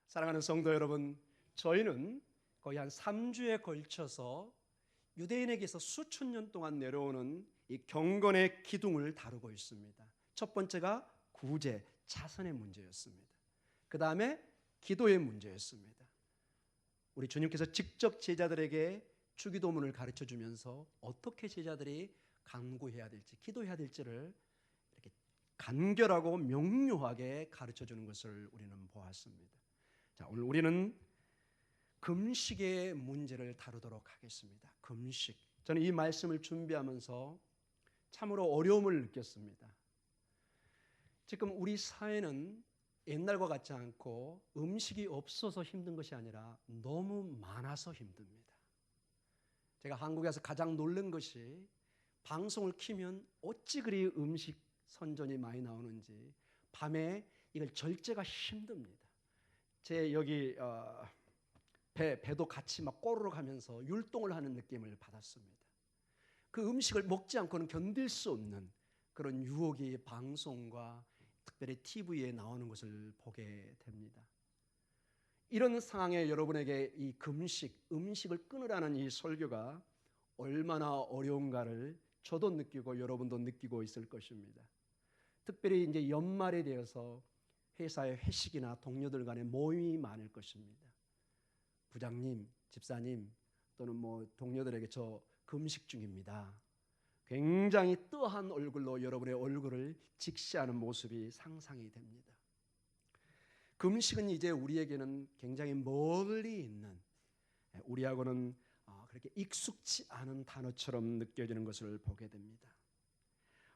사랑하는 성도 여러분, 저희는 거의 한 3주에 걸쳐서 유대인에게서 수천 년 동안 내려오는 이 경건의 기둥을 다루고 있습니다. 첫 번째가 구제, 자선의 문제였습니다. 그 다음에 기도의 문제였습니다. 우리 주님께서 직접 제자들에게 주기도문을 가르쳐 주면서 어떻게 제자들이 간구해야 될지, 기도해야 될지를 이렇게 간결하고 명료하게 가르쳐 주는 것을 우리는 보았습니다. 자, 오늘 우리는 금식의 문제를 다루도록 하겠습니다. 금식. 저는 이 말씀을 준비하면서 참으로 어려움을 느꼈습니다. 지금 우리 사회는 옛날과 같지 않고 음식이 없어서 힘든 것이 아니라 너무 많아서 힘듭니다. 제가 한국에서 가장 놀란 것이 방송을 키면 어찌 그리 음식 선전이 많이 나오는지 밤에 이걸 절제가 힘듭니다. 제 여기 배도 같이 막 꼬르륵 하면서 율동을 하는 느낌을 받았습니다. 그 음식을 먹지 않고는 견딜 수 없는 그런 유혹이 방송과 특별히 TV에 나오는 것을 보게 됩니다. 이런 상황에 여러분에게 이 금식, 음식을 끊으라는 이 설교가 얼마나 어려운가를 저도 느끼고 여러분도 느끼고 있을 것입니다. 특별히 이제 연말에 되어서 회사의 회식이나 동료들 간의 모임이 많을 것입니다. 부장님, 집사님 또는 뭐 동료들에게 저 금식 중입니다. 굉장히 뜨한 얼굴로 여러분의 얼굴을 직시하는 모습이 상상이 됩니다. 금식은 이제 우리에게는 굉장히 멀리 있는, 우리하고는 그렇게 익숙치 않은 단어처럼 느껴지는 것을 보게 됩니다.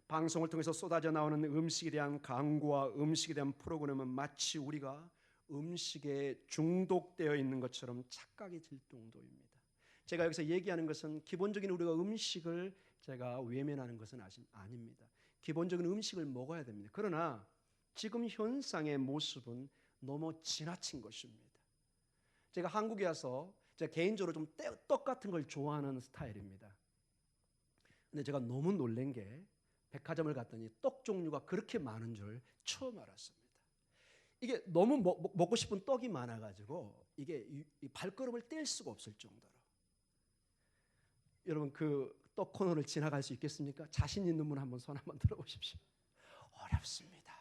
방송을 통해서 쏟아져 나오는 음식에 대한 광고와 음식에 대한 프로그램은 마치 우리가 음식에 중독되어 있는 것처럼 착각이 들 정도입니다. 제가 여기서 얘기하는 것은 기본적인 우리가 음식을 제가 외면하는 것은 아닙니다. 기본적인 음식을 먹어야 됩니다. 그러나 지금 현상의 모습은 너무 지나친 것입니다. 제가 한국에 와서 제가 개인적으로 좀 떡 같은 걸 좋아하는 스타일입니다. 근데 제가 너무 놀란 게 백화점을 갔더니 떡 종류가 그렇게 많은 줄 처음 알았습니다. 이게 너무 먹고 싶은 떡이 많아가지고 이게 이 발걸음을 뗄 수가 없을 정도로. 여러분 그 떡 코너를 지나갈 수 있겠습니까? 자신 있는 분 한번 손 한번 들어보십시오. 어렵습니다.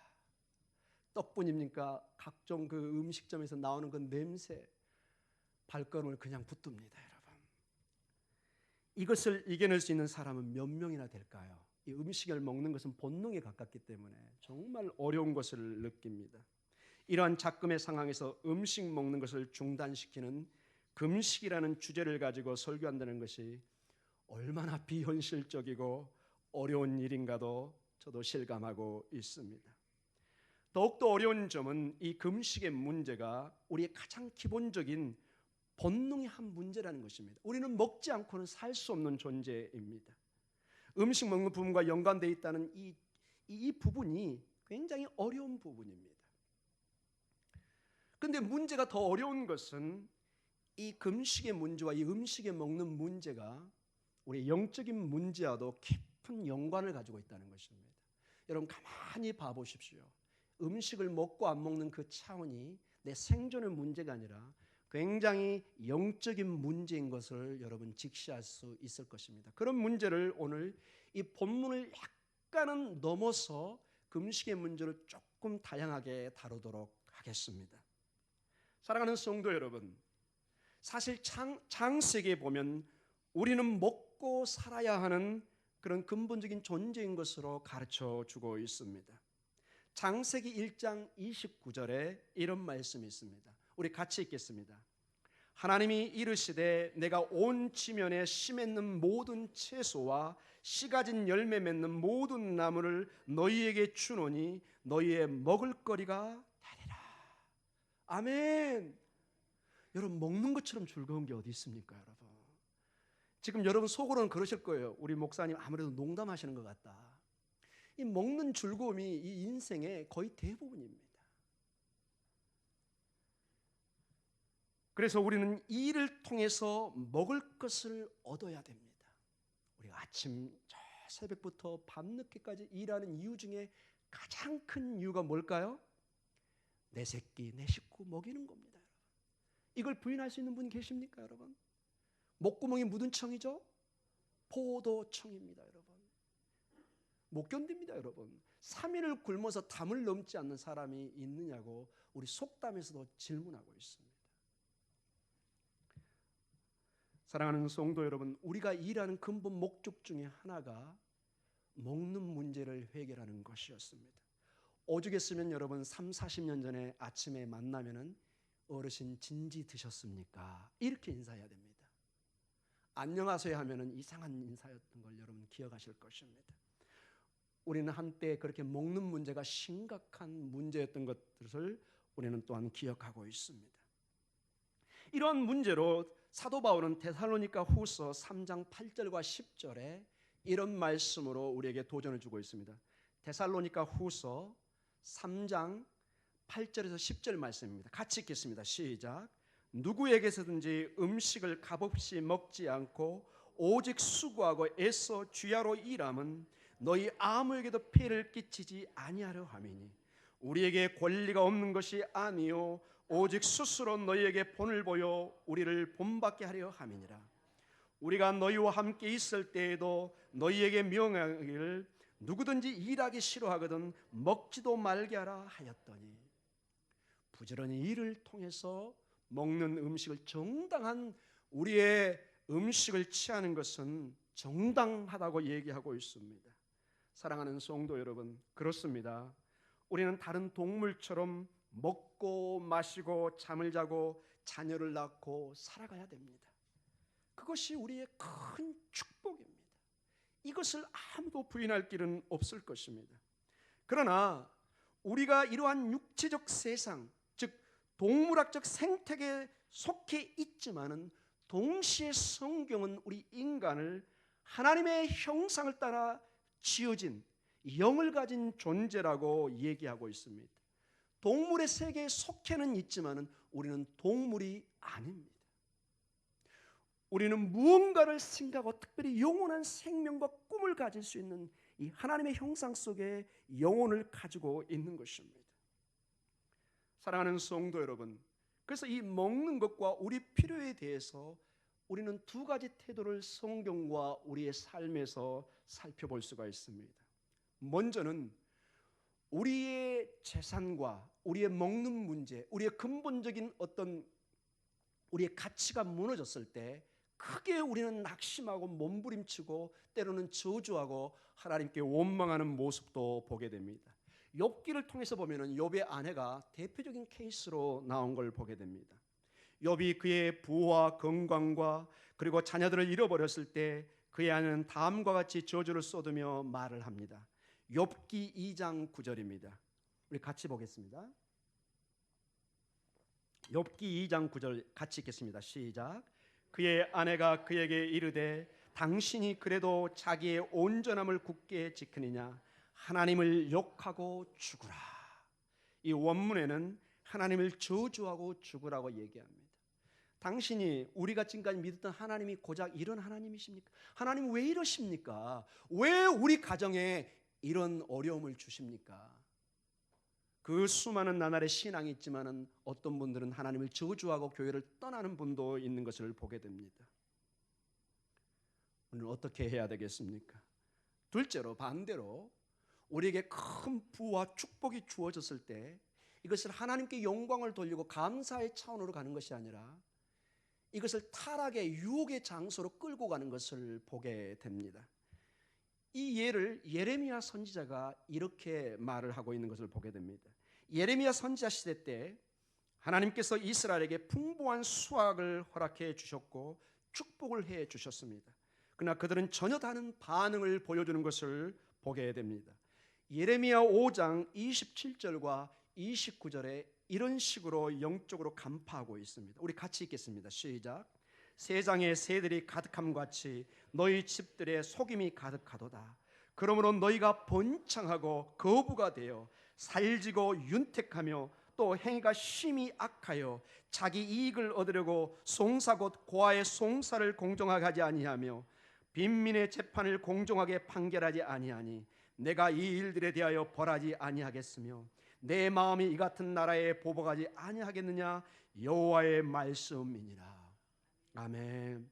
떡뿐입니까? 각종 그 음식점에서 나오는 그 냄새, 발걸음을 그냥 붙듭니다, 여러분. 이것을 이겨낼 수 있는 사람은 몇 명이나 될까요? 이 음식을 먹는 것은 본능에 가깝기 때문에 정말 어려운 것을 느낍니다. 이러한 작금의 상황에서 음식 먹는 것을 중단시키는 금식이라는 주제를 가지고 설교한다는 것이 얼마나 비현실적이고 어려운 일인가도 저도 실감하고 있습니다. 더욱더 어려운 점은 이 금식의 문제가 우리의 가장 기본적인 본능의 한 문제라는 것입니다. 우리는 먹지 않고는 살 수 없는 존재입니다. 음식 먹는 부분과 연관되어 있다는 이 부분이 굉장히 어려운 부분입니다. 그런데 문제가 더 어려운 것은 이 금식의 문제와 이 음식에 먹는 문제가 우리 영적인 문제와도 깊은 연관을 가지고 있다는 것입니다. 여러분 가만히 봐보십시오. 음식을 먹고 안 먹는 그 차원이 내 생존의 문제가 아니라 굉장히 영적인 문제인 것을 여러분 직시할 수 있을 것입니다. 그런 문제를 오늘 이 본문을 약간은 넘어서 금식의 문제를 조금 다양하게 다루도록 하겠습니다. 사랑하는 성도 여러분, 사실 창세기에 보면 우리는 먹고 살아야 하는 그런 근본적인 존재인 것으로 가르쳐 주고 있습니다. 창세기 1장 29절에 이런 말씀이 있습니다. 우리 같이 읽겠습니다. 하나님이 이르시되 내가 온 지면에 씨 맺는 모든 채소와 씨 가진 열매 맺는 모든 나무를 너희에게 주노니 너희의 먹을 거리가 되리라. 아멘. 여러분 먹는 것처럼 즐거운 게 어디 있습니까, 여러분? 지금 여러분 속으로는 그러실 거예요. 우리 목사님 아무래도 농담하시는 것 같다. 이 먹는 즐거움이 이 인생의 거의 대부분입니다. 그래서 우리는 이 일을 통해서 먹을 것을 얻어야 됩니다. 우리가 아침 저 새벽부터 밤늦게까지 일하는 이유 중에 가장 큰 이유가 뭘까요? 내 새끼, 내 식구 먹이는 겁니다, 여러분. 이걸 부인할 수 있는 분이 계십니까, 여러분? 목구멍이 묻은 청이죠? 포도청입니다, 여러분. 못 견딥니다, 여러분. 3일을 굶어서 담을 넘지 않는 사람이 있느냐고 우리 속담에서도 질문하고 있습니다. 사랑하는 성도 여러분, 우리가 일하는 근본 목적 중에 하나가 먹는 문제를 해결하는 것이었습니다. 오죽했으면 여러분 30-40년 전에 아침에 만나면은 어르신 진지 드셨습니까? 이렇게 인사해야 됩니다. 안녕하세요 하면은 이상한 인사였던 걸 여러분 기억하실 것입니다. 우리는 한때 그렇게 먹는 문제가 심각한 문제였던 것을 우리는 또한 기억하고 있습니다. 이러한 문제로 사도 바울은 데살로니가 후서 3장 8절과 10절에 이런 말씀으로 우리에게 도전을 주고 있습니다. 데살로니가 후서 3장 8절에서 10절 말씀입니다. 같이 읽겠습니다. 시작. 누구에게서든지 음식을 값없이 먹지 않고 오직 수고하고 애써 주야로 일함은 너희 아무에게도 폐를 끼치지 아니하려 함이니 우리에게 권리가 없는 것이 아니요 오직 스스로 너희에게 본을 보여 우리를 본받게 하려 함이니라. 우리가 너희와 함께 있을 때에도 너희에게 명하기를 누구든지 일하기 싫어하거든 먹지도 말게 하라 하였더니 부지런히 일을 통해서 먹는 음식을 정당한 우리의 음식을 취하는 것은 정당하다고 얘기하고 있습니다. 사랑하는 성도 여러분, 그렇습니다. 우리는 다른 동물처럼 먹고 마시고 잠을 자고 자녀를 낳고 살아가야 됩니다. 그것이 우리의 큰 축복입니다. 이것을 아무도 부인할 길은 없을 것입니다. 그러나 우리가 이러한 육체적 세상, 즉 동물학적 생태계에 속해 있지만은 동시에 성경은 우리 인간을 하나님의 형상을 따라 지어진 영을 가진 존재라고 얘기하고 있습니다. 동물의 세계에 속해는 있지만은 우리는 동물이 아닙니다. 우리는 무언가를 생각하고 특별히 영원한 생명과 꿈을 가질 수 있는 이 하나님의 형상 속에 영혼을 가지고 있는 것입니다. 사랑하는 성도 여러분, 그래서 이 먹는 것과 우리 필요에 대해서 우리는 두 가지 태도를 성경과 우리의 삶에서 살펴볼 수가 있습니다. 먼저는 우리의 재산과 우리의 먹는 문제, 우리의 근본적인 어떤 우리의 가치가 무너졌을 때 크게 우리는 낙심하고 몸부림치고 때로는 저주하고 하나님께 원망하는 모습도 보게 됩니다. 욥기를 통해서 보면은 욥의 아내가 대표적인 케이스로 나온 걸 보게 됩니다. 욥이 그의 부와 건강과 그리고 자녀들을 잃어버렸을 때 그의 아내는 다음과 같이 저주를 쏟으며 말을 합니다. 욥기 2장 9절입니다. 우리 같이 보겠습니다. 욥기 2장 9절 같이 읽겠습니다. 시작. 그의 아내가 그에게 이르되 당신이 그래도 자기의 온전함을 굳게 지키느냐 하나님을 욕하고 죽으라. 이 원문에는 하나님을 저주하고 죽으라고 얘기합니다. 당신이 우리가 지금까지 믿었던 하나님이 고작 이런 하나님이십니까? 하나님 왜 이러십니까? 왜 우리 가정에 이런 어려움을 주십니까? 그 수많은 나날의 신앙이 있지만은 어떤 분들은 하나님을 저주하고 교회를 떠나는 분도 있는 것을 보게 됩니다. 오늘 어떻게 해야 되겠습니까? 둘째로 반대로 우리에게 큰 부와 축복이 주어졌을 때 이것을 하나님께 영광을 돌리고 감사의 차원으로 가는 것이 아니라 이것을 타락의 유혹의 장소로 끌고 가는 것을 보게 됩니다. 이 예를 예레미야 선지자가 이렇게 말을 하고 있는 것을 보게 됩니다. 예레미야 선지자 시대 때 하나님께서 이스라엘에게 풍부한 수확을 허락해 주셨고 축복을 해 주셨습니다. 그러나 그들은 전혀 다른 반응을 보여주는 것을 보게 됩니다. 예레미야 5장 27절과 29절에 이런 식으로 영적으로 간파하고 있습니다. 우리 같이 읽겠습니다. 시작. 세상에 새들이 가득함 같이 너희 집들에 속임이 가득하도다. 그러므로 너희가 번창하고 거부가 되어 살지고 윤택하며 또 행위가 심히 악하여 자기 이익을 얻으려고 송사 곧 고아의 송사를 공정하게 하지 아니하며 빈민의 재판을 공정하게 판결하지 아니하니 내가 이 일들에 대하여 벌하지 아니하겠으며 내 마음이 이 같은 나라에 보복하지 아니하겠느냐. 여호와의 말씀이니라. 아멘.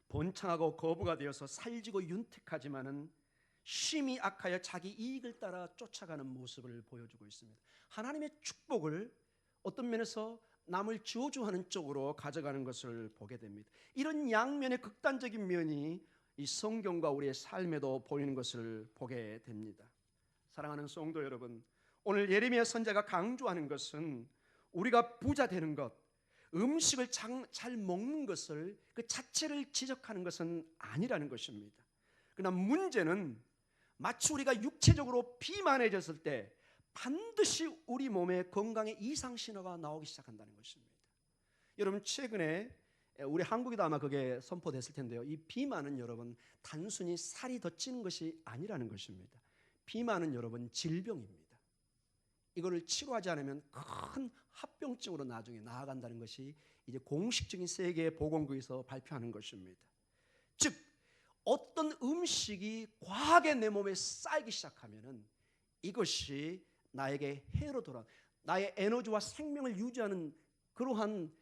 번창하고 거부가 되어서 살지고 윤택하지만은 심히 악하여 자기 이익을 따라 쫓아가는 모습을 보여주고 있습니다. 하나님의 축복을 어떤 면에서 남을 저주하는 쪽으로 가져가는 것을 보게 됩니다. 이런 양면의 극단적인 면이 이 성경과 우리의 삶에도 보이는 것을 보게 됩니다. 사랑하는 성도 여러분, 오늘 예레미야 선지자가 강조하는 것은 우리가 부자 되는 것, 음식을 잘 먹는 것을 그 자체를 지적하는 것은 아니라는 것입니다. 그러나 문제는 마치 우리가 육체적으로 비만해졌을 때 반드시 우리 몸에 건강의 이상 신호가 나오기 시작한다는 것입니다. 여러분, 최근에 우리 한국에도 아마 그게 선포됐을 텐데요. 이 비만은 여러분 단순히 살이 더 찌는 것이 아니라는 것입니다. 비만은 여러분 질병입니다. 이거를 치료하지 않으면 큰 합병증으로 나중에 나아간다는 것이 이제 공식적인 세계 보건국에서 발표하는 것입니다. 즉 어떤 음식이 과하게 내 몸에 쌓이기 시작하면은 이것이 나에게 해로 돌아 나의 에너지와 생명을 유지하는 그러한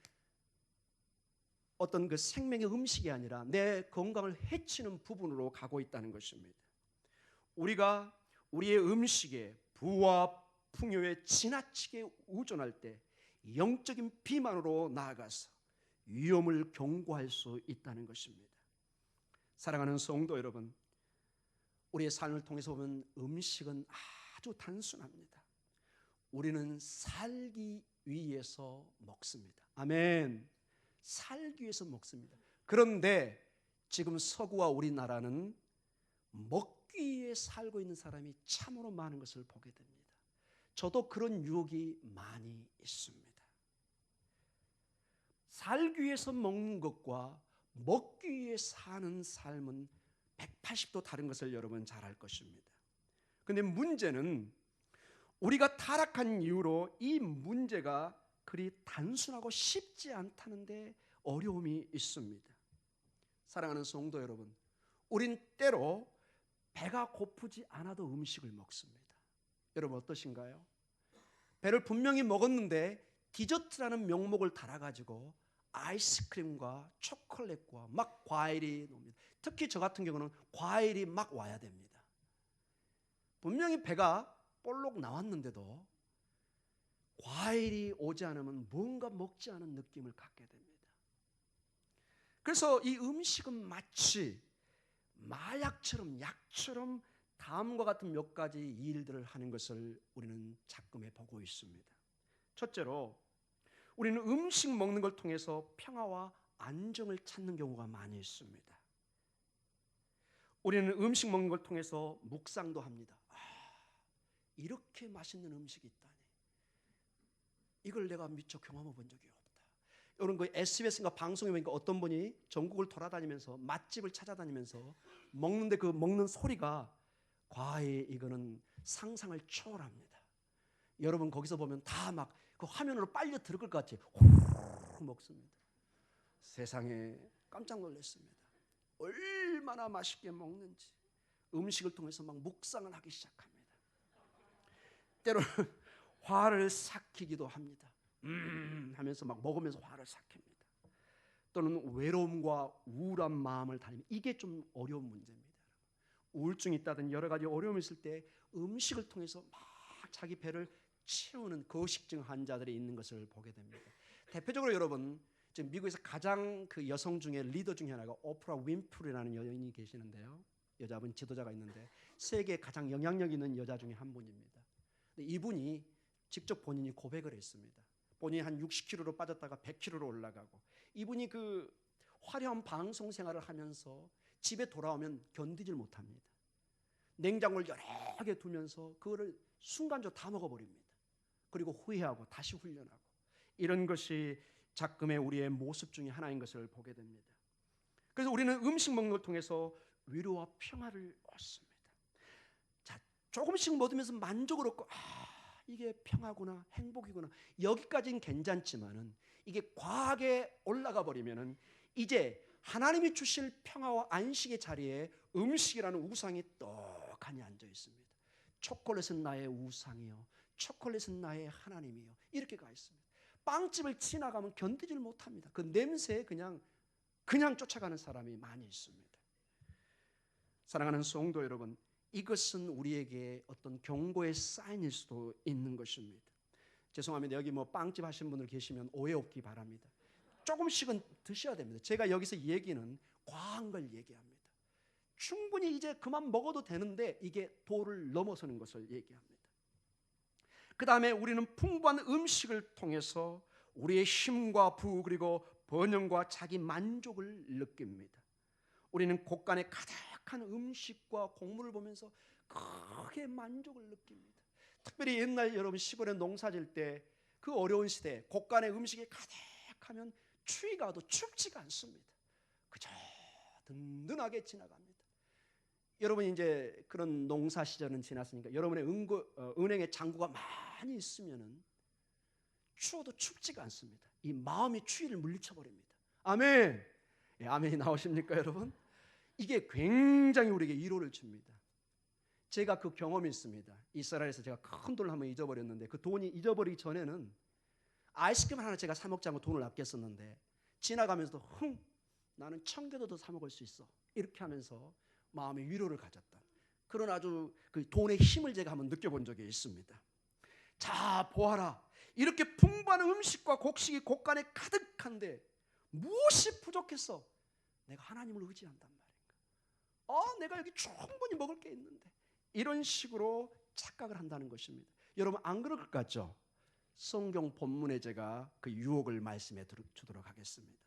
어떤 그 생명의 음식이 아니라 내 건강을 해치는 부분으로 가고 있다는 것입니다. 우리가 우리의 음식에 부와 풍요에 지나치게 의존할 때 영적인 비만으로 나아가서 위험을 경고할 수 있다는 것입니다. 사랑하는 성도 여러분, 우리의 삶을 통해서 보면 음식은 아주 단순합니다. 우리는 살기 위해서 먹습니다. 아멘. 살기 위해서 먹습니다. 그런데 지금 서구와 우리나라는 먹기 위해 살고 있는 사람이 참으로 많은 것을 보게 됩니다. 저도 그런 유혹이 많이 있습니다. 살기 위해서 먹는 것과 먹기 위해 사는 삶은 180도 다른 것을 여러분 잘 알 것입니다. 그런데 문제는 우리가 타락한 이후로 이 문제가 그리 단순하고 쉽지 않다는 데 어려움이 있습니다. 사랑하는 성도 여러분, 우린 때로 배가 고프지 않아도 음식을 먹습니다. 여러분 어떠신가요? 배를 분명히 먹었는데 디저트라는 명목을 달아가지고 아이스크림과 초콜릿과 막 과일이 옵니다. 특히 저 같은 경우는 과일이 막 와야 됩니다. 분명히 배가 볼록 나왔는데도 과일이 오지 않으면 뭔가 먹지 않은 느낌을 갖게 됩니다. 그래서 이 음식은 마치 마약처럼 약처럼 다음과 같은 몇 가지 일들을 하는 것을 우리는 작금에 보고 있습니다. 첫째로 우리는 음식 먹는 걸 통해서 평화와 안정을 찾는 경우가 많이 있습니다. 우리는 음식 먹는 걸 통해서 묵상도 합니다. 이렇게 맛있는 음식이 있다니, 이걸 내가 미처 경험해 본 적이 없다. 여러분 그 SBS인가 방송에 보니까 어떤 분이 전국을 돌아다니면서 맛집을 찾아다니면서 먹는데 그 먹는 소리가 과히 이거는 상상을 초월합니다. 여러분 거기서 보면 다 막 그 화면으로 빨려 들을 것 같이 호로록 먹습니다. 세상에 깜짝 놀랐습니다. 얼마나 맛있게 먹는지 음식을 통해서 막 묵상을 하기 시작합니다. 때로는 화를 삭히기도 합니다. 하면서 막 먹으면서 화를 삭힙니다. 또는 외로움과 우울한 마음을 달리면 이게 좀 어려운 문제입니다. 우울증이 있다든 여러 가지 어려움이 있을 때 음식을 통해서 막 자기 배를 채우는 거식증 환자들이 있는 것을 보게 됩니다. 대표적으로 여러분 지금 미국에서 가장 그 여성 중에 리더 중에 하나가 오프라 윈프리라는 여인이 계시는데요. 여자분 지도자가 있는데 세계에 가장 영향력 있는 여자 중에 한 분입니다. 근데 이분이 직접 본인이 고백을 했습니다. 본인이 한 60kg로 빠졌다가 100kg로 올라가고, 이분이 그 화려한 방송 생활을 하면서 집에 돌아오면 견디질 못합니다. 냉장고를 여러 개 두면서 그거를 순간적으로 다 먹어버립니다. 그리고 후회하고 다시 훈련하고, 이런 것이 작금의 우리의 모습 중에 하나인 것을 보게 됩니다. 그래서 우리는 음식 먹는 걸 통해서 위로와 평화를 얻습니다. 자, 조금씩 먹으면서 만족을 얻고 이게 평화구나, 행복이구나, 여기까지는 괜찮지만은 이게 과하게 올라가 버리면은 이제 하나님이 주실 평화와 안식의 자리에 음식이라는 우상이 떡하니 앉아 있습니다. 초콜릿은 나의 우상이요, 초콜릿은 나의 하나님이요. 이렇게 가 있습니다. 빵집을 지나가면 견디질 못합니다. 그 냄새에 그냥 쫓아가는 사람이 많이 있습니다. 사랑하는 성도 여러분, 이것은 우리에게 어떤 경고의 사인일 수도 있는 것입니다. 죄송합니다. 여기 뭐 빵집 하시는 분들 계시면 오해 없기 바랍니다. 조금씩은 드셔야 됩니다. 제가 여기서 얘기는 과한 걸 얘기합니다. 충분히 이제 그만 먹어도 되는데 이게 도를 넘어서는 것을 얘기합니다. 그 다음에 우리는 풍부한 음식을 통해서 우리의 힘과 부 그리고 번영과 자기 만족을 느낍니다. 우리는 곳간에 가득한 음식과 곡물을 보면서 크게 만족을 느낍니다. 특별히 옛날 여러분 시골에 농사 질 때 그 어려운 시대 곳간에 음식이 가득하면 추위가 와도 춥지가 않습니다. 그저 든든하게 지나갑니다. 여러분 이제 그런 농사 시절은 지났으니까 여러분의 은행에 잔고가 많이 있으면은 추워도 춥지가 않습니다. 이 마음이 추위를 물리쳐 버립니다. 아멘. 예, 아멘이 나오십니까 여러분? 이게 굉장히 우리에게 위로를 줍니다. 제가 그 경험이 있습니다. 이스라엘에서 제가 큰 돈을 한번 잊어버렸는데 그 돈이 잊어버리기 전에는 아이스크림 하나 제가 사 먹지 않고 돈을 아꼈었는데 지나가면서도 나는 1,000개도 더 사 먹을 수 있어 이렇게 하면서 마음의 위로를 가졌다. 그런 아주 그 돈의 힘을 제가 한번 느껴본 적이 있습니다. 자 보아라, 이렇게 풍부한 음식과 곡식이 곳간에 가득한데 무엇이 부족했어? 내가 하나님을 의지한단 말인가? 내가 여기 충분히 먹을 게 있는데 이런 식으로 착각을 한다는 것입니다. 여러분 안 그럴 것 같죠? 성경 본문에 제가 그 유혹을 말씀해 주도록 하겠습니다.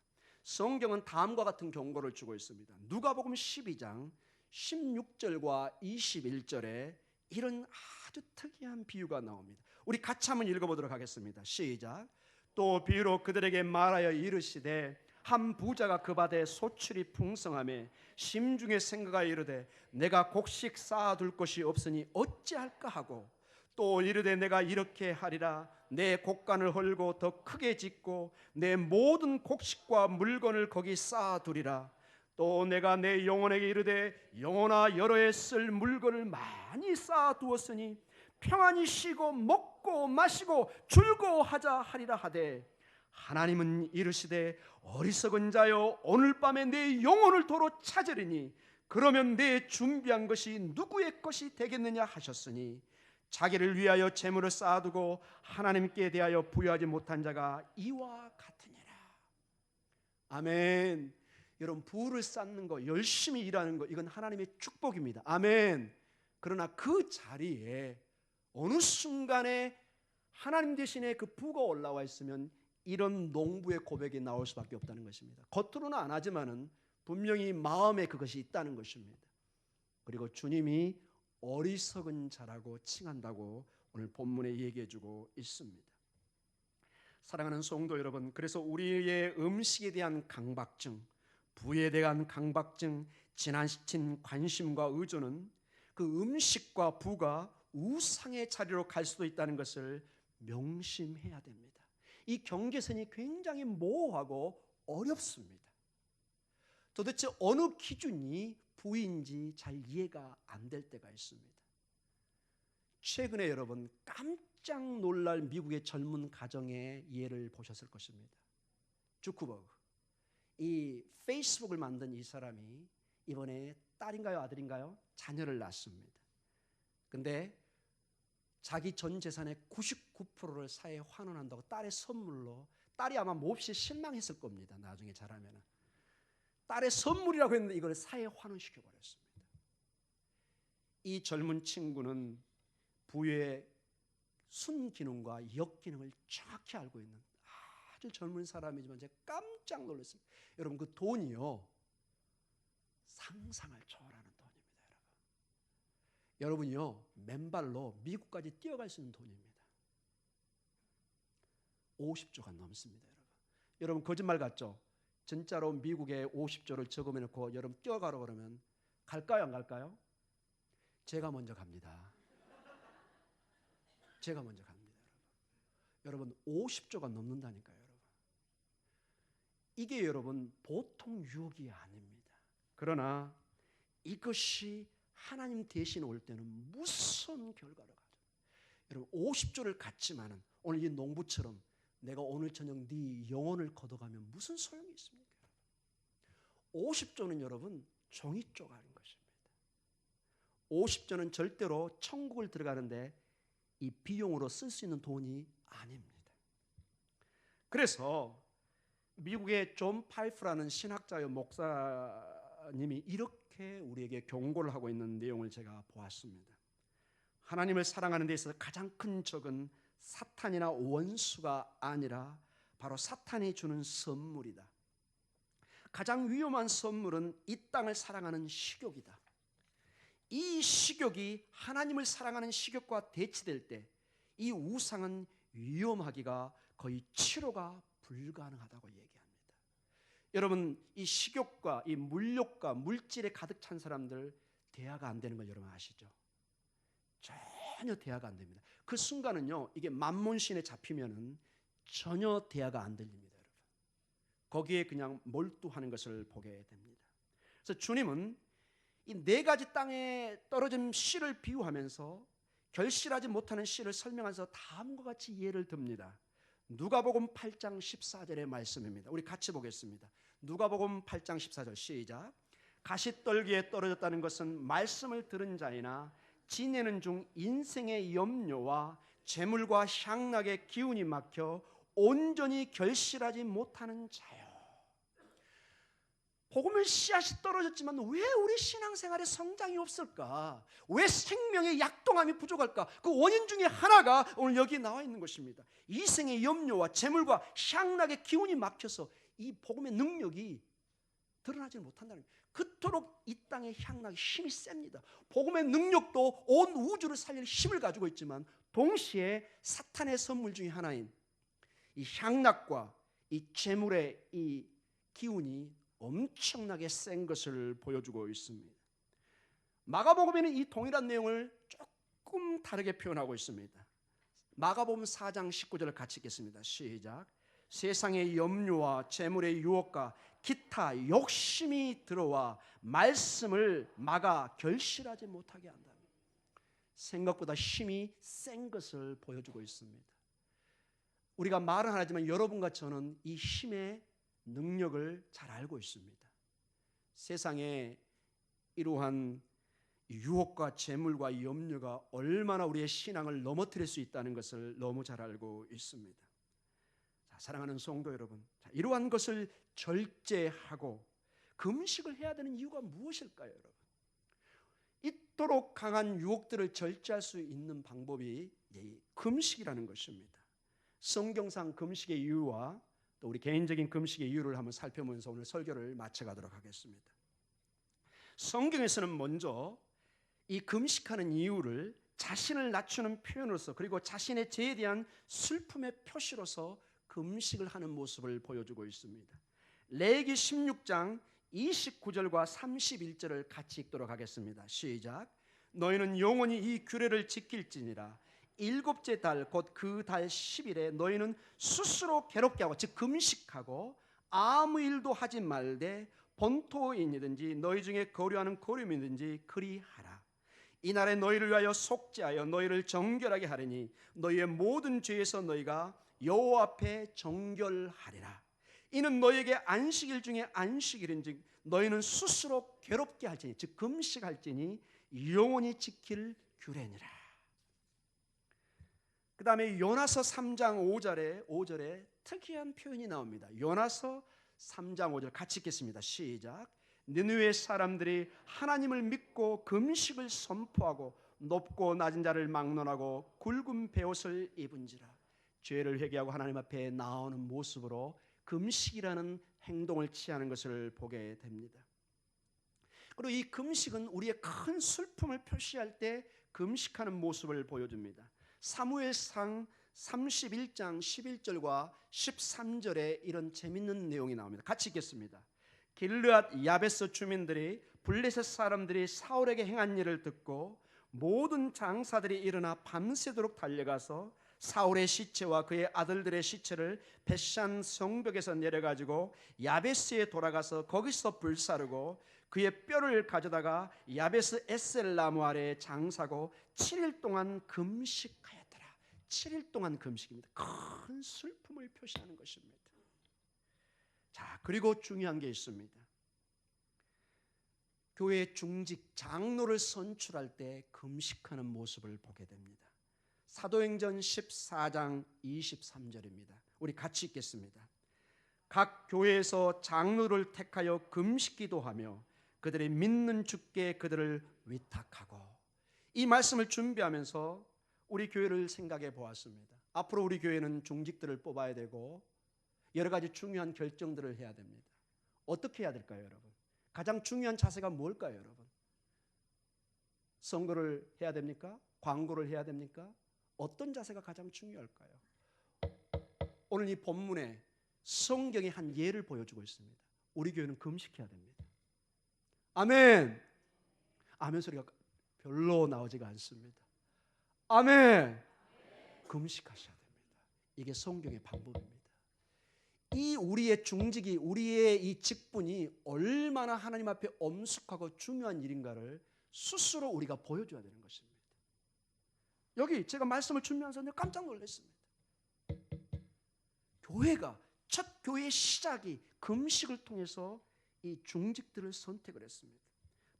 성경은 다음과 같은 경고를 주고 있습니다. 누가복음 12장 16절과 21절에 이런 아주 특이한 비유가 나옵니다. 우리 같이 한번 읽어보도록 하겠습니다. 시작. 또 비유로 그들에게 말하여 이르시되 한 부자가 그 밭에 소출이 풍성하며 심중에 생각하여 이르되 내가 곡식 쌓아둘 것이 없으니 어찌할까 하고 또 이르되 내가 이렇게 하리라 내 곡간을 헐고 더 크게 짓고 내 모든 곡식과 물건을 거기 쌓아두리라. 또 내가 내 영혼에게 이르되 영혼아 여러 해 쓸 물건을 많이 쌓아두었으니 평안히 쉬고 먹고 마시고 즐거워하자 하리라 하되 하나님은 이르시되 어리석은 자여 오늘 밤에 내 영혼을 도로 찾으리니 그러면 내 준비한 것이 누구의 것이 되겠느냐 하셨으니 자기를 위하여 재물을 쌓아두고 하나님께 대하여 부여하지 못한 자가 이와 같으니라. 아멘. 여러분 부를 쌓는 거 열심히 일하는 거 이건 하나님의 축복입니다. 아멘. 그러나 그 자리에 어느 순간에 하나님 대신에 그 부가 올라와 있으면 이런 농부의 고백이 나올 수밖에 없다는 것입니다. 겉으로는 안 하지만은 분명히 마음에 그것이 있다는 것입니다. 그리고 주님이 어리석은 자라고 칭한다고 오늘 본문에 얘기해주고 있습니다. 사랑하는 성도 여러분, 그래서 우리의 음식에 대한 강박증, 부에 대한 강박증, 지나친 관심과 의존은 그 음식과 부가 우상의 자리로 갈 수도 있다는 것을 명심해야 됩니다. 이 경계선이 굉장히 모호하고 어렵습니다. 도대체 어느 기준이 부인지 잘 이해가 안 될 때가 있습니다. 최근에 여러분 깜짝 놀랄 미국의 젊은 가정의 예를 보셨을 것입니다. 주크버그, 이 페이스북을 만든 이 사람이 이번에 딸인가요 아들인가요? 자녀를 낳습니다. 근데 자기 전 재산의 99%를 사회에 환원한다고 딸의 선물로, 딸이 아마 몹시 실망했을 겁니다. 나중에 자라면 딸의 선물이라고 했는데 이걸 사회에 환원시켜버렸습니다. 이 젊은 친구는 부의 순기능과 역기능을 정확히 알고 있는 아주 젊은 사람이지만 제가 깜짝 놀랐습니다. 여러분 그 돈이요 상상을 초월하는 돈입니다. 여러분이요 맨발로 미국까지 뛰어갈 수 있는 돈입니다. 50조가 넘습니다. 여러분 거짓말 같죠? 진짜로 미국에 50조를 저금해 놓고 여러분 뛰어가라고 그러면 갈까요 안 갈까요? 제가 먼저 갑니다. 제가 먼저 갑니다. 여러분 50조가 넘는다니까요. 여러분 이게 여러분 보통 유혹이 아닙니다. 그러나 이것이 하나님 대신 올 때는 무서운 결과를 가져요. 여러분 50조를 갖지만은 오늘 이 농부처럼 내가 오늘 저녁 네 영혼을 걷어가면 무슨 소용이 있습니까? 50조는 여러분 종이조가 아닌 것입니다. 50조는 절대로 천국을 들어가는데 이 비용으로 쓸 수 있는 돈이 아닙니다. 그래서 미국의 존 파이프라는 신학자의 목사님이 이렇게 우리에게 경고를 하고 있는 내용을 제가 보았습니다. 하나님을 사랑하는 데 있어서 가장 큰 적은 사탄이나 원수가 아니라 바로 사탄이 주는 선물이다. 가장 위험한 선물은 이 땅을 사랑하는 식욕이다. 이 식욕이 하나님을 사랑하는 식욕과 대치될 때 이 우상은 위험하기가 거의 치료가 불가능하다고 얘기합니다. 여러분, 이 식욕과 이 물욕과 물질에 가득 찬 사람들 대화가 안 되는 걸 여러분 아시죠? 전혀 대화가 안 됩니다. 그 순간은요, 이게 만몬신에 잡히면은 전혀 대화가 안 들립니다, 여러분. 거기에 그냥 몰두하는 것을 보게 됩니다. 그래서 주님은 이 네 가지 땅에 떨어진 씨를 비유하면서 결실하지 못하는 씨를 설명하면서 다음과 같이 예를 듭니다. 누가복음 8장 14절의 말씀입니다. 우리 같이 보겠습니다. 누가복음 8장 14절 시작. 가시떨기에 떨어졌다는 것은 말씀을 들은 자이나 지내는 중 인생의 염려와 재물과 향락의 기운이 막혀 온전히 결실하지 못하는 자요. 복음의 씨앗이 떨어졌지만 왜 우리 신앙생활에 성장이 없을까? 왜 생명의 약동함이 부족할까? 그 원인 중에 하나가 오늘 여기 나와 있는 것입니다. 이생의 염려와 재물과 향락의 기운이 막혀서 이 복음의 능력이 드러나지 못한다는 거예요. 그토록 이 땅의 향락이 힘이 셉니다. 복음의 능력도 온 우주를 살릴 힘을 가지고 있지만 동시에 사탄의 선물 중에 하나인 이 향락과 이 재물의 이 기운이 엄청나게 센 것을 보여주고 있습니다. 마가복음에는 이 동일한 내용을 조금 다르게 표현하고 있습니다. 마가복음 4장 19절을 같이 읽겠습니다. 시작. 세상의 염려와 재물의 유혹과 기타 욕심이 들어와 말씀을 막아 결실하지 못하게 한다. 생각보다 힘이 센 것을 보여주고 있습니다. 우리가 말은 안 하지만 여러분과 저는 이 힘의 능력을 잘 알고 있습니다. 세상에 이러한 유혹과 재물과 염려가 얼마나 우리의 신앙을 넘어뜨릴 수 있다는 것을 너무 잘 알고 있습니다. 자, 사랑하는 성도 여러분, 자, 이러한 것을 절제하고 금식을 해야 되는 이유가 무엇일까요, 여러분? 이토록 강한 유혹들을 절제할 수 있는 방법이 금식이라는 것입니다. 성경상 금식의 이유와 또 우리 개인적인 금식의 이유를 한번 살펴보면서 오늘 설교를 마쳐가도록 하겠습니다. 성경에서는 먼저 이 금식하는 이유를 자신을 낮추는 표현으로서 그리고 자신의 죄에 대한 슬픔의 표시로서 금식을 하는 모습을 보여주고 있습니다. 레위기 16장 29절과 31절을 같이 읽도록 하겠습니다. 시작. 너희는 영원히 이 규례를 지킬지니라. 일곱째 달 곧 그 달 10일에 너희는 스스로 괴롭게 하고 즉 금식하고 아무 일도 하지 말되 본토인이든지 너희 중에 거류하는 거류민이든지 그리하라. 이날에 너희를 위하여 속죄하여 너희를 정결하게 하리니 너희의 모든 죄에서 너희가 여호와 앞에 정결하리라. 이는 너희에게 안식일 중에 안식일인즉 너희는 스스로 괴롭게 할지니 즉 금식할지니 영원히 지킬 규례니라. 그 다음에 요나서 3장 5절에 특이한 표현이 나옵니다. 요나서 3장 5절 같이 읽겠습니다. 시작. 느느웨 사람들이 하나님을 믿고 금식을 선포하고 높고 낮은 자를 막론하고 굵은 베옷을 입은지라. 죄를 회개하고 하나님 앞에 나오는 모습으로 금식이라는 행동을 취하는 것을 보게 됩니다. 그리고 이 금식은 우리의 큰 슬픔을 표시할 때 금식하는 모습을 보여줍니다. 사무엘상 31장 11절과 13절에 이런 재밌는 내용이 나옵니다. 같이 읽겠습니다. 길르앗 야베스 주민들이 블레셋 사람들이 사울에게 행한 일을 듣고 모든 장사들이 일어나 밤새도록 달려가서 사울의 시체와 그의 아들들의 시체를 벳산 성벽에서 내려가지고 야베스에 돌아가서 거기서 불사르고 그의 뼈를 가져다가 야베스 에셀 나무 아래에 장사고 7일 동안 금식하였더라. 7일 동안 금식입니다. 큰 슬픔을 표시하는 것입니다. 자, 그리고 중요한 게 있습니다. 교회 중직 장로를 선출할 때 금식하는 모습을 보게 됩니다. 사도행전 14장 23절입니다. 우리 같이 읽겠습니다. 각 교회에서 장로를 택하여 금식기도하며 그들의 믿는 주께 그들을 위탁하고. 이 말씀을 준비하면서 우리 교회를 생각해 보았습니다. 앞으로 우리 교회는 중직들을 뽑아야 되고 여러 가지 중요한 결정들을 해야 됩니다. 어떻게 해야 될까요, 여러분? 가장 중요한 자세가 뭘까요, 여러분? 선거를 해야 됩니까? 광고를 해야 됩니까? 어떤 자세가 가장 중요할까요? 오늘 이 본문에 성경이 한 예를 보여주고 있습니다. 우리 교회는 금식해야 됩니다. 아멘. 아멘 소리가 별로 나오지가 않습니다. 아멘. 금식하셔야 됩니다. 이게 성경의 방법입니다. 이 우리의 중직이, 우리의 이 직분이 얼마나 하나님 앞에 엄숙하고 중요한 일인가를 스스로 우리가 보여줘야 되는 것입니다. 여기 제가 말씀을 준비하면서 깜짝 놀랐습니다. 교회가 첫 교회의 시작이 금식을 통해서 이 중직들을 선택을 했습니다.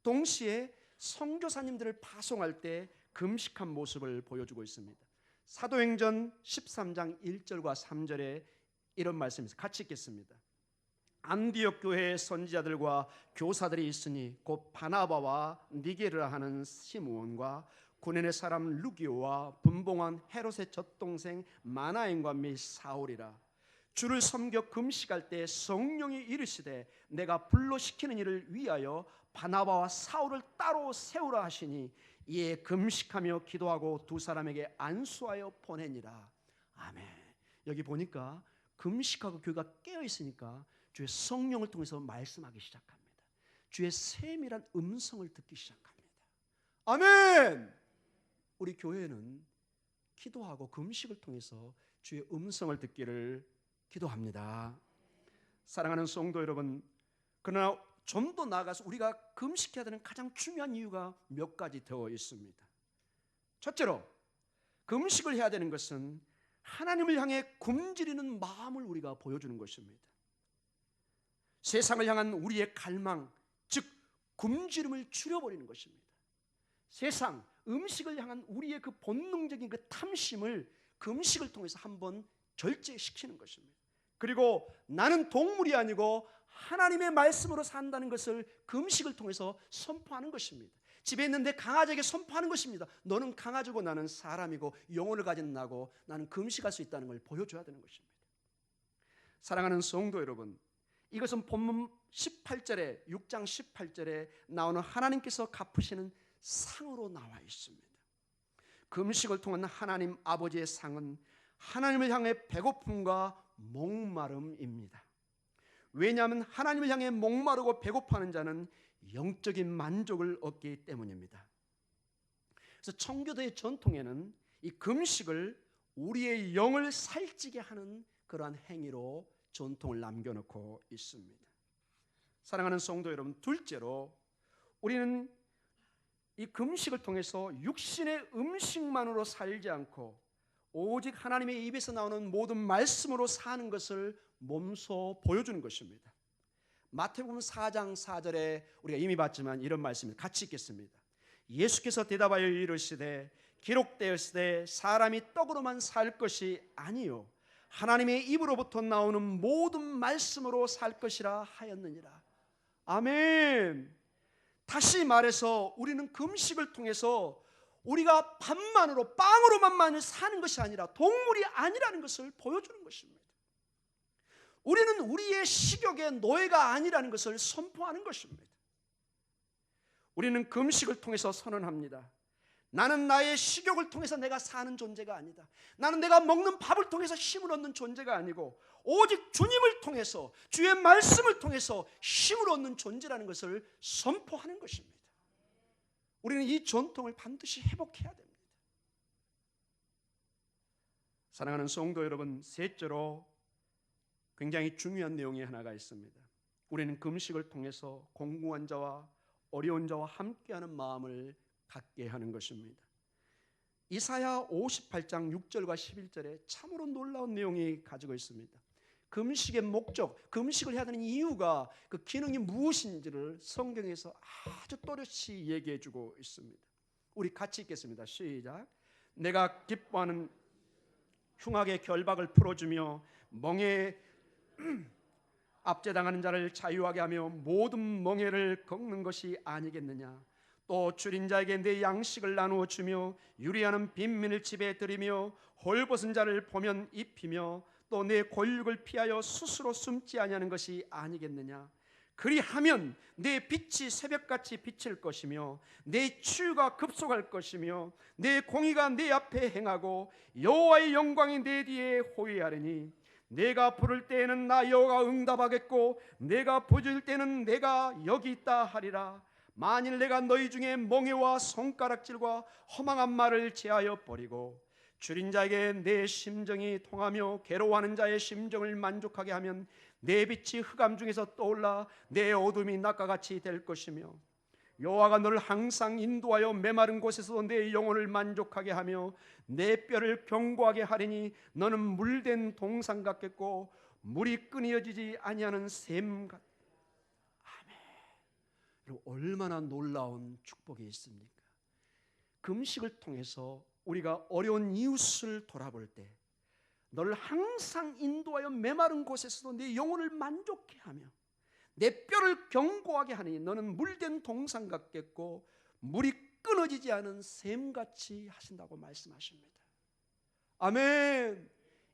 동시에 선교사님들을 파송할 때 금식한 모습을 보여주고 있습니다. 사도행전 13장 1절과 3절에 이런 말씀이 있습니다. 같이 읽겠습니다. 안디옥 교회의 선지자들과 교사들이 있으니 곧 바나바와 니게르라 하는 시므온과 구레네 사람 루기오와 분봉한 헤롯의 젖동생 마나엔과 및 사울이라. 주를 섬겨 금식할 때 성령이 이르시되 내가 불로 시키는 일을 위하여 바나바와 사울을 따로 세우라 하시니 이에 금식하며 기도하고 두 사람에게 안수하여 보내니라. 아멘. 여기 보니까 금식하고 교회가 깨어 있으니까 주의 성령을 통해서 말씀하기 시작합니다. 주의 세밀한 음성을 듣기 시작합니다. 아멘. 우리 교회는 기도하고 금식을 통해서 주의 음성을 듣기를 기도합니다. 사랑하는 성도 여러분, 그러나 좀 더 나아가서 우리가 금식해야 되는 가장 중요한 이유가 몇 가지 되어 있습니다. 첫째로, 금식을 해야 되는 것은 하나님을 향해 굶주리는 마음을 우리가 보여주는 것입니다. 세상을 향한 우리의 갈망, 즉 굶주림을 줄여버리는 것입니다. 세상, 음식을 향한 우리의 그 본능적인 그 탐심을 금식을 통해서 한번 절제시키는 것입니다. 그리고 나는 동물이 아니고 하나님의 말씀으로 산다는 것을 금식을 통해서 선포하는 것입니다. 집에 있는 내 강아지에게 선포하는 것입니다. 너는 강아지고 나는 사람이고 영혼을 가진 나고 나는 금식할 수 있다는 걸 보여줘야 되는 것입니다. 사랑하는 성도 여러분, 이것은 본문 18절에 6장 18절에 나오는 하나님께서 갚으시는 상으로 나와 있습니다. 금식을 통한 하나님 아버지의 상은 하나님을 향해 배고픔과 목마름입니다. 왜냐하면 하나님을 향해 목마르고 배고파하는 자는 영적인 만족을 얻기 때문입니다. 그래서 청교도의 전통에는 이 금식을 우리의 영을 살찌게 하는 그러한 행위로 전통을 남겨놓고 있습니다. 사랑하는 성도 여러분, 둘째로 우리는 이 금식을 통해서 육신의 음식만으로 살지 않고 오직 하나님의 입에서 나오는 모든 말씀으로 사는 것을 몸소 보여주는 것입니다. 마태복음 4장 4절에 우리가 이미 봤지만 이런 말씀을 같이 읽겠습니다. 예수께서 대답하여 이르시되 기록되었으되 사람이 떡으로만 살 것이 아니요 하나님의 입으로부터 나오는 모든 말씀으로 살 것이라 하였느니라. 아멘. 다시 말해서 우리는 금식을 통해서 우리가 밥만으로 빵으로만 사는 것이 아니라 동물이 아니라는 것을 보여주는 것입니다. 우리는 우리의 식욕의 노예가 아니라는 것을 선포하는 것입니다. 우리는 금식을 통해서 선언합니다. 나는 나의 식욕을 통해서 내가 사는 존재가 아니다. 나는 내가 먹는 밥을 통해서 힘을 얻는 존재가 아니고 오직 주님을 통해서 주의 말씀을 통해서 힘을 얻는 존재라는 것을 선포하는 것입니다. 우리는 이 전통을 반드시 회복해야 됩니다. 사랑하는 성도 여러분, 셋째로 굉장히 중요한 내용이 하나가 있습니다. 우리는 금식을 통해서 공공한 자와 어려운 자와 함께하는 마음을 갖게 하는 것입니다. 이사야 58장 6절과 11절에 참으로 놀라운 내용이 가지고 있습니다. 금식의 목적, 금식을 해야 되는 이유가, 그 기능이 무엇인지를 성경에서 아주 또렷이 얘기해 주고 있습니다. 우리 같이 읽겠습니다. 시작. 내가 기뻐하는 흉악의 결박을 풀어주며 멍에 압제당하는 자를 자유하게 하며 모든 멍에를 꺾는 것이 아니겠느냐. 또 줄인 자에게 내 양식을 나누어 주며 유리하는 빈민을 집에 들이며 헐벗은 자를 보면 입히며 또 내 권력을 피하여 스스로 숨지 아니하는 것이 아니겠느냐. 그리하면 내 빛이 새벽같이 비칠 것이며 내 치유가 급속할 것이며 내 공의가 내 앞에 행하고 여호와의 영광이 내 뒤에 호위하리니 내가 부를 때에는 나 여호와가 응답하겠고 내가 부를 때는 내가 여기 있다 하리라. 만일 내가 너희 중에 멍에와 손가락질과 허망한 말을 제하여 버리고 줄인 자에게 내 심정이 통하며 괴로워하는 자의 심정을 만족하게 하면 내 빛이 흑암 중에서 떠올라 내 어둠이 낮과 같이 될 것이며 여호와가 너를 항상 인도하여 메마른 곳에서 내 영혼을 만족하게 하며 내 뼈를 견고하게 하리니 너는 물된 동상 같겠고 물이 끊어지지 아니하는 샘 같. 아멘. 얼마나 놀라운 축복이 있습니까? 금식을 통해서 우리가 어려운 이웃을 돌아볼 때 너를 항상 인도하여 메마른 곳에서도 내 영혼을 만족해 하며 내 뼈를 견고하게 하니 너는 물된 동상 같겠고 물이 끊어지지 않은 샘같이 하신다고 말씀하십니다. 아멘.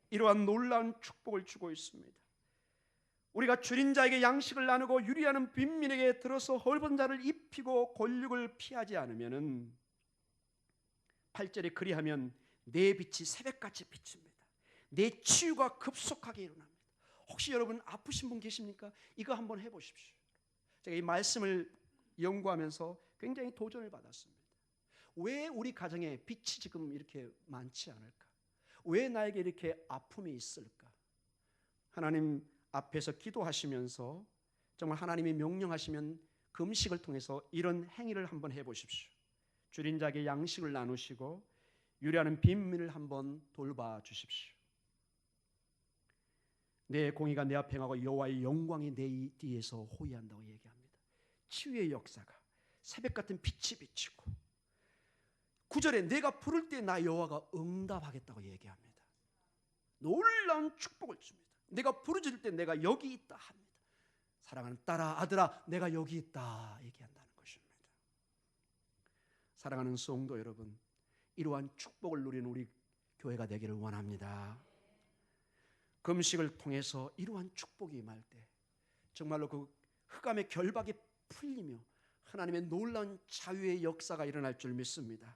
이러한 놀라운 축복을 주고 있습니다. 우리가 줄인 자에게 양식을 나누고 유리하는 빈민에게 들어서 헐벗은 자를 입히고 권력을 피하지 않으면은 8절에 그리하면 내 빛이 새벽같이 비칩니다. 내 치유가 급속하게 일어납니다. 혹시 여러분 아프신 분 계십니까? 이거 한번 해보십시오. 제가 이 말씀을 연구하면서 굉장히 도전을 받았습니다. 왜 우리 가정에 빛이 지금 이렇게 많지 않을까? 왜 나에게 이렇게 아픔이 있을까? 하나님 앞에서 기도하시면서 정말 하나님이 명령하시면 금식을 통해서 이런 행위를 한번 해보십시오. 줄인 자에게 양식을 나누시고 유리하는 빈민을 한번 돌봐 주십시오. 내 공의가 내 앞에 행하고 여호와의 영광이 내 뒤에서 호위한다고 얘기합니다. 치유의 역사가 새벽 같은 빛이 비치고 9절에 내가 부를 때 나 여호와가 응답하겠다고 얘기합니다. 놀라운 축복을 줍니다. 내가 부르짖을 때 내가 여기 있다 합니다. 사랑하는 딸아 아들아 내가 여기 있다 얘기한다는 것입니다. 사랑하는 성도 여러분, 이러한 축복을 누리는 우리 교회가 되기를 원합니다. 금식을 통해서 이러한 축복이 임할 때 정말로 그 흑암의 결박이 풀리며 하나님의 놀라운 자유의 역사가 일어날 줄 믿습니다.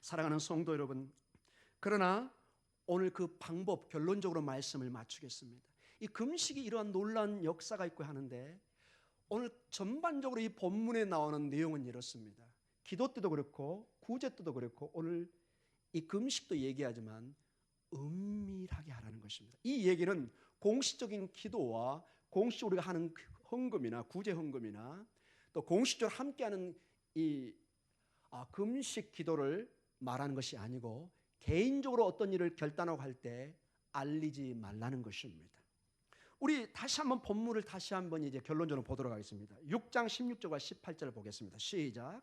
사랑하는 성도 여러분, 그러나 오늘 그 방법 결론적으로 말씀을 마치겠습니다. 이 금식이 이러한 놀라운 역사가 있고 하는데 오늘 전반적으로 이 본문에 나오는 내용은 이렇습니다. 기도 때도 그렇고 구제 때도 그렇고 오늘 이 금식도 얘기하지만 은밀하게 하라는 것입니다. 이 얘기는 공식적인 기도와 공식적으로 우리가 하는 헌금이나 구제 헌금이나 또 공식적으로 함께하는 이 금식 기도를 말하는 것이 아니고 개인적으로 어떤 일을 결단하고 할 때 알리지 말라는 것입니다. 우리 다시 한번 본문을 다시 한번 이제 결론적으로 보도록 하겠습니다. 6장 16절과 18절을 보겠습니다. 시작.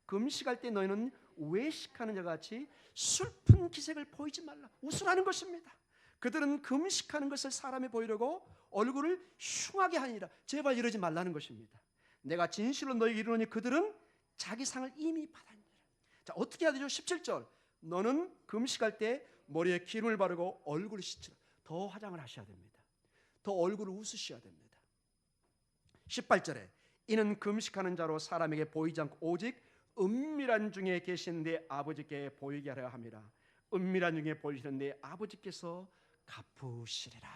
금식할 때 너희는 외식하는 자 같이 슬픈 기색을 보이지 말라. 웃으라는 것입니다. 그들은 금식하는 것을 사람에 보이려고 얼굴을 흉하게 하니라. 제발 이러지 말라는 것입니다. 내가 진실로 너희에게 이르노니 그들은 자기 상을 이미 받았느니라. 자, 어떻게 해야 되죠? 17절. 너는 금식할 때 머리에 기름을 바르고 얼굴을 씻으라. 더 화장을 하셔야 됩니다. 더 얼굴을 웃으셔야 됩니다. 18절에 이는 금식하는 자로 사람에게 보이지 않고 오직 은밀한 중에 계신 내 아버지께 보이게 하려 함이라. 은밀한 중에 보이시는 내 아버지께서 갚으시리라.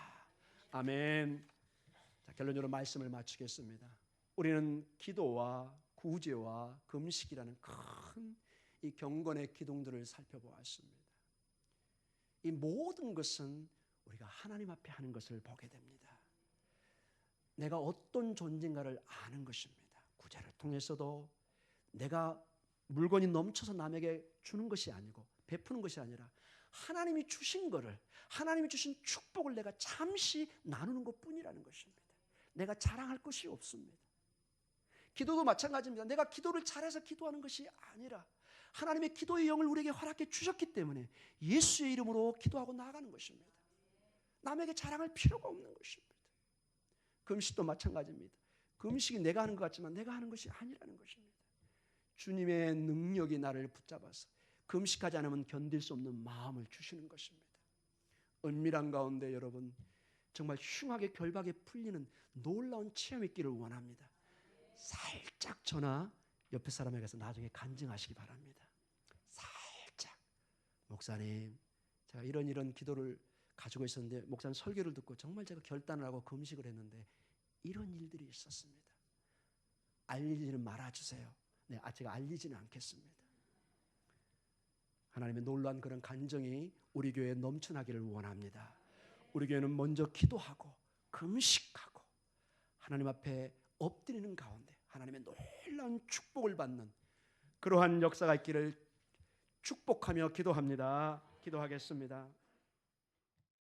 아멘. 자, 결론적으로 말씀을 마치겠습니다. 우리는 기도와 구제와 금식이라는 큰 이 경건의 기둥들을 살펴보았습니다. 이 모든 것은 우리가 하나님 앞에 하는 것을 보게 됩니다. 내가 어떤 존재인가를 아는 것입니다. 구제를 통해서도 내가 물건이 넘쳐서 남에게 주는 것이 아니고 베푸는 것이 아니라 하나님이 주신 거를, 하나님이 주신 축복을 내가 잠시 나누는 것뿐이라는 것입니다. 내가 자랑할 것이 없습니다. 기도도 마찬가지입니다. 내가 기도를 잘해서 기도하는 것이 아니라 하나님의 기도의 영을 우리에게 허락해 주셨기 때문에 예수의 이름으로 기도하고 나아가는 것입니다. 남에게 자랑할 필요가 없는 것입니다. 금식도 마찬가지입니다. 금식이 내가 하는 것 같지만 내가 하는 것이 아니라는 것입니다. 주님의 능력이 나를 붙잡아서 금식하지 않으면 견딜 수 없는 마음을 주시는 것입니다. 은밀한 가운데 여러분 정말 흉하게 결박에 풀리는 놀라운 체험이 있기를 원합니다. 살짝 전화 옆에 사람에게서 나중에 간증하시기 바랍니다. 살짝, 목사님 제가 이런 기도를 가지고 있었는데 목사님 설교를 듣고 정말 제가 결단을 하고 금식을 했는데 이런 일들이 있었습니다. 알리지는 말아주세요. 네, 제가 알리지는 않겠습니다. 하나님의 놀라운 그런 간정이 우리 교회에 넘쳐나기를 원합니다. 우리 교회는 먼저 기도하고 금식하고 하나님 앞에 엎드리는 가운데 하나님의 놀라운 축복을 받는 그러한 역사가 있기를 축복하며 기도합니다. 기도하겠습니다.